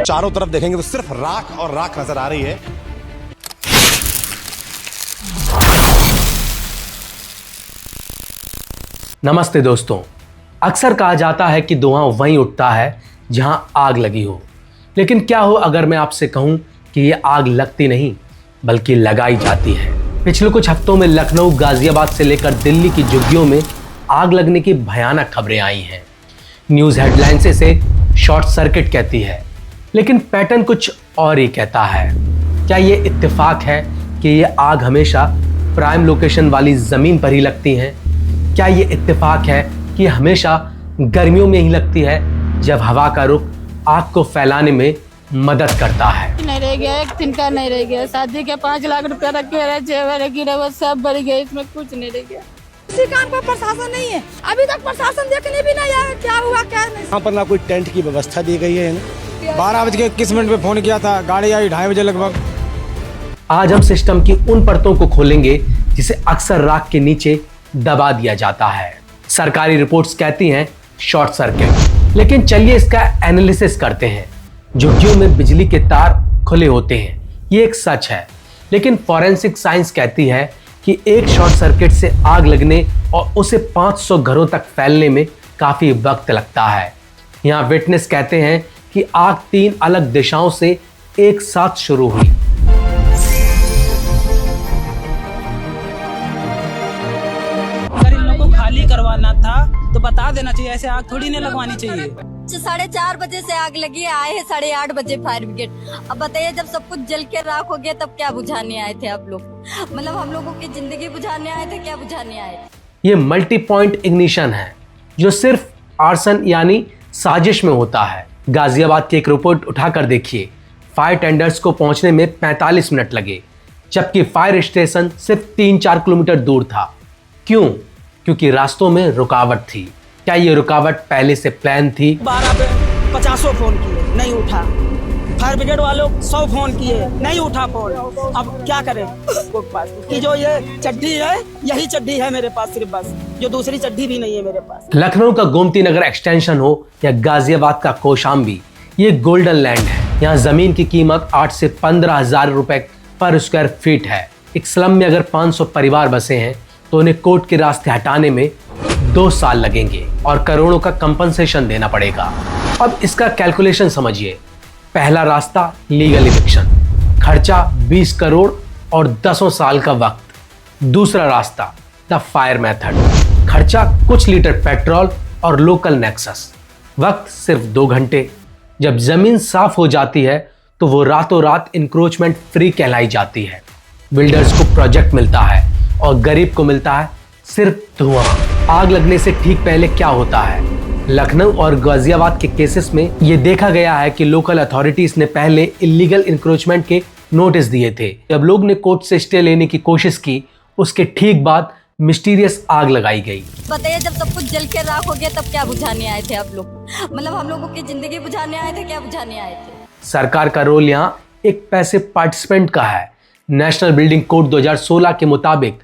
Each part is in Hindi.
चारों तरफ देखेंगे तो सिर्फ राख और राख नजर आ रही है। नमस्ते दोस्तों, अक्सर कहा जाता है कि धुआं वहीं उठता है जहां आग लगी हो। लेकिन क्या हो अगर मैं आपसे कहूं कि ये आग लगती नहीं बल्कि लगाई जाती है। पिछले कुछ हफ्तों में लखनऊ, गाजियाबाद से लेकर दिल्ली की झुग्गियों में आग लगने की भयानक खबरें आई हैं। न्यूज़ हेडलाइन से शॉर्ट सर्किट कहती है, लेकिन पैटर्न कुछ और ही कहता है। क्या ये इत्तेफाक है कि ये आग हमेशा प्राइम लोकेशन वाली ज़मीन पर ही लगती हैं? क्या ये इत्तेफाक है कि हमेशा गर्मियों में ही लगती है जब हवा का रुख आग को फैलाने में मदद करता है? नहीं रह गया, एक दिन का नहीं रह गया। शादी के 5 लाख रुपया रखे रहे, जेवर गिरे, वो सब बढ़ गए, इसमें कुछ नहीं रह गया। किसी काम का प्रशासन नहीं है, अभी तक प्रशासन देखने भी नहीं आया क्या हुआ क्या नहीं। यहाँ पर ना कोई टेंट की व्यवस्था दी गई है। 12:21 पे फोन किया था, गाड़ी आई 2:30 बजे लगभग। आज हम सिस्टम की उन परतों को खोलेंगे जिसे अक्सर राख के नीचे दबा दिया जाता है। सरकारी रिपोर्ट्स कहती हैं शॉर्ट सर्किट, लेकिन चलिए इसका एनालिसिस करते हैं। झुग्गियों में बिजली के तार खुले होते हैं, ये एक सच है, लेकिन फॉरेंसिक साइंस कहती है कि एक शॉर्ट सर्किट से आग लगने और उसे 500 घरों तक फैलने में काफी वक्त लगता है। यहाँ विटनेस कहते हैं कि आग 3 अलग दिशाओं से एक साथ शुरू हुई। खाली करवाना था तो बता देना चाहिए, ऐसे आग थोड़ी नहीं लगवानी चाहिए। 4:30 बजे से आग लगी, आए हैं 8:30 बजे फायर ब्रिगेड। अब बताइए, जब सब कुछ जल के राख हो गया तब क्या बुझाने आए थे आप लोग? मतलब हम लोगों की जिंदगी बुझाने आए थे, क्या बुझाने आए थे? ये मल्टी पॉइंट इग्निशन है जो सिर्फ आर्सन यानी साजिश में होता है। गाजियाबाद की एक रिपोर्ट उठाकर देखिए, फायर टेंडर्स को पहुंचने में 45 मिनट लगे, जबकि फायर स्टेशन सिर्फ 3-4 किलोमीटर दूर था। क्यों? क्योंकि रास्तों में रुकावट थी। क्या ये रुकावट पहले से प्लान थी? 12 पे 50 फोन किए, नहीं उठा। फायर ब्रिगेड वालों 100 फोन किए, नहीं उठा फोन। अब क्या करें? कि जो ये चड्डी है, यही चड्डी है मेरे पास, सिर्फ बस, जो दूसरी चड्डी भी नहीं है मेरे पास। लखनऊ का गोमती नगर एक्सटेंशन हो या गाजियाबाद का कौशाम्बी, ये गोल्डन लैंड है। यहाँ जमीन की कीमत 8 से 15 हजार रुपए पर स्क्वायर फीट है। एक स्लम में अगर 500 परिवार बसे हैं तो उन्हें कोर्ट के रास्ते हटाने में 2 साल लगेंगे और करोड़ों का कंपनसेशन देना पड़ेगा। अब इसका कैलकुलेशन समझिए। पहला रास्ता लीगल इविक्शन, खर्चा 20 करोड़ और 10 साल का वक्त। दूसरा रास्ता द फायर मेथड, खर्चा कुछ लीटर पेट्रोल और लोकल नेक्सस, वक्त सिर्फ 2 घंटे। जब जमीन साफ हो जाती है तो वो रातों रात इंक्रोचमेंट फ्री कहलाई जाती है। बिल्डर्स को प्रोजेक्ट मिलता है और गरीब को मिलता है सिर्फ धुआं। आग लगने से ठीक पहले क्या होता है? लखनऊ और गाजियाबाद के केसेस में यह देखा गया है कि लोकल अथॉरिटीज ने पहले इलीगल इंक्रोचमेंट के नोटिस दिए थे। जब लोग ने कोर्ट से स्टे लेने की कोशिश की, उसके ठीक बाद मिस्टीरियस आग लगाई गई। बताइए, जब सब कुछ जल के राख हो गया तब क्या बुझाने आए थे आप लोग? मतलब हम लोगों की जिंदगी बुझाने आए थे, क्या बुझाने आए थे? सरकार का रोल यहाँ एक पैसिव पार्टिसिपेंट का है। नेशनल बिल्डिंग कोड 2016 के मुताबिक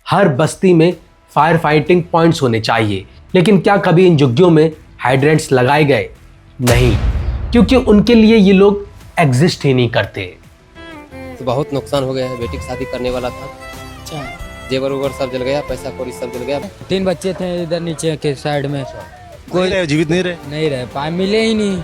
हर बस्ती में फायर फाइटिंग पॉइंट्स होने चाहिए, लेकिन क्या कभी इन झुग्गियों में हाइड्रेंट्स लगाए गए? नहीं, क्योंकि उनके लिए ये लोग एग्जिस्ट ही नहीं करते। तो बहुत नुकसान हो गया है। बेटी की शादी करने वाला था, जेवर उवर सब जल गया, पैसा कौड़ी सब जल गया। 3 बच्चे थे इधर नीचे के साइड में, कोई जीवित नहीं रहे, पाए, मिले ही नहीं।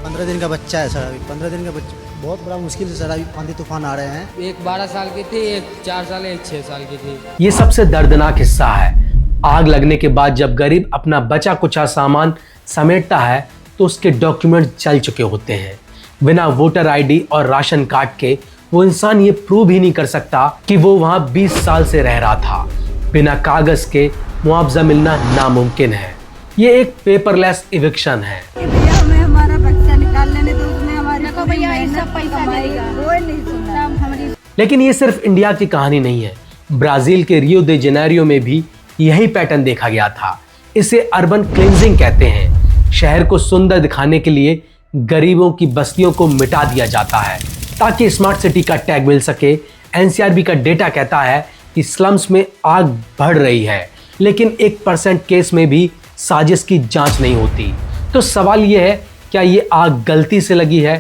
15 दिन का बच्चा है सर, अभी 15 दिन का बच्चा, बहुत बड़ा मुश्किल से सर, अभी आंधी तूफान आ रहे हैं। एक 12 साल की थी, एक 4 साल, एक 6 साल की थी। ये सबसे दर्दनाक हिस्सा है। आग लगने के बाद जब गरीब अपना बचा कुचा सामान समेटता है तो उसके डॉक्यूमेंट जल चुके होते हैं। बिना वोटर आईडी और राशन कार्ड के वो इंसान ये प्रूव ही नहीं कर सकता कि वो वहाँ 20 साल से रह रहा था। बिना कागज के मुआवजा मिलना नामुमकिन है। ये एक पेपरलेस इविक्शन है। भैया, हमें हमारा बच्चा निकाल लेने दो, उसमें हमारे को भैया ऐसा पैसा मिलेगा, कोई नहीं सुनता हमारी। लेकिन ये सिर्फ इंडिया की कहानी नहीं है। ब्राजील के रियो दे जेनेरियो में भी यही पैटर्न देखा गया था। इसे अर्बन क्लींजिंग कहते हैं। शहर को सुंदर दिखाने के लिए गरीबों की बस्तियों को मिटा दिया जाता है ताकि स्मार्ट सिटी का टैग मिल सके। एनसीआरबी का डेटा कहता है कि स्लम्स में आग बढ़ रही है, लेकिन 1% केस में भी साजिश की जांच नहीं होती। तो सवाल यह है क्या ये आग गलती से लगी है?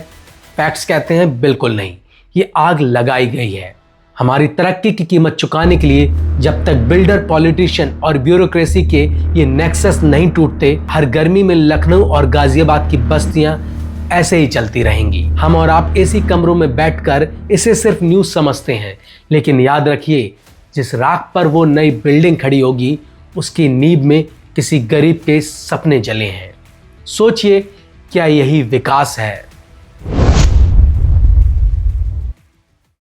फैक्ट्स कहते हैं बिल्कुल नहीं, ये आग लगाई गई है। हमारी तरक्की की कीमत चुकाने के लिए जब तक बिल्डर, पॉलिटिशियन और ब्यूरोक्रेसी के ये नेक्सस नहीं टूटते, हर गर्मी में लखनऊ और गाजियाबाद की बस्तियां ऐसे ही चलती रहेंगी। हम और आप एसी कमरों में बैठकर इसे सिर्फ न्यूज समझते हैं, लेकिन याद रखिए, जिस राख पर वो नई बिल्डिंग खड़ी होगी, उसकी नींव में किसी गरीब के सपने जले हैं। सोचिए, क्या यही विकास है?